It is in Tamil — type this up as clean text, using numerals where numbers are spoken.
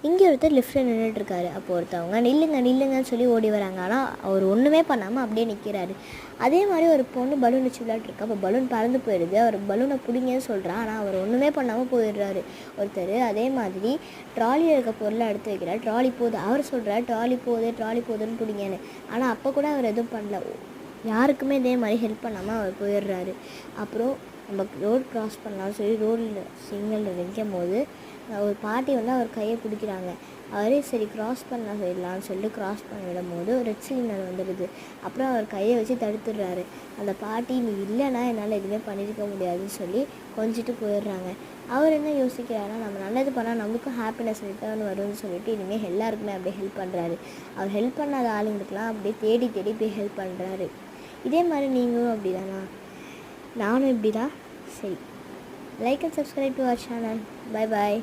இங்கே ஒருத்தர் லிஃப்ட்டில் நின்றுட்டுருக்காரு. அப்போ ஒருத்தவங்க நில்லுங்க நில்லுங்கன்னு சொல்லி ஓடி வராங்க. ஆனால் அவர் ஒன்றுமே பண்ணாமல் அப்படியே நிற்கிறாரு. அதே மாதிரி ஒரு பொண்ணு பலூன் வச்சு விளையாட்டுருக்கா. அப்போ பலூன் பறந்து போயிடுது. அவர் பலூனை பிடிங்கன்னு சொல்கிறா. ஆனால் அவர் ஒன்றுமே பண்ணாமல் போயிடுறாரு ஒருத்தர். அதே மாதிரி ட்ராலியில் இருக்க பொருளை எடுத்து வைக்கிறார். ட்ராலி போகுது. அவர் சொல்கிறார் ட்ராலி போகுதுன்னு பிடிங்கன்னு. ஆனால் அப்போ கூட அவர் எதுவும் பண்ணல. யாருக்குமே இதே மாதிரி ஹெல்ப் பண்ணாமல் அவர் போயிடுறாரு. அப்புறம் நம்ம ரோடு க்ராஸ் பண்ணலாம்னு சொல்லி ரோடில் சிக்னலில் நிற்கும் போது ஒரு பாட்டி அவர் கையை பிடிக்கிறாங்க. அவரே சரி க்ராஸ் பண்ண போயிடலான்னு சொல்லிட்டு க்ராஸ் பண்ண விடும் போது ஒரு ரெட் சிக்னல் வந்துடுது. அப்புறம் அவர் கையை வச்சு தடுத்துடுறாரு. அந்த பாட்டி நீ இல்லைன்னா என்னால் எதுவுமே பண்ணியிருக்க முடியாதுன்னு சொல்லி கொஞ்சிட்டு போயிடுறாங்க. அவர் என்ன யோசிக்கிறாருன்னா நம்ம நல்லது பண்ணால் நம்மளுக்கும் ஹாப்பினஸ் ரிட்டர்ன் வரும்னு சொல்லிட்டு இனிமேல் எல்லாருக்குமே அப்படியே ஹெல்ப் பண்ணுறாரு. அவர் ஹெல்ப் பண்ணாத ஆளுங்களுக்கெல்லாம் அப்படியே தேடி தேடி போய் ஹெல்ப் பண்ணுறாரு. இதே மாதிரி நீங்களும் அப்படி தானா? நானும் இப்படி தான். சரி, like and subscribe to our channel. Bye bye.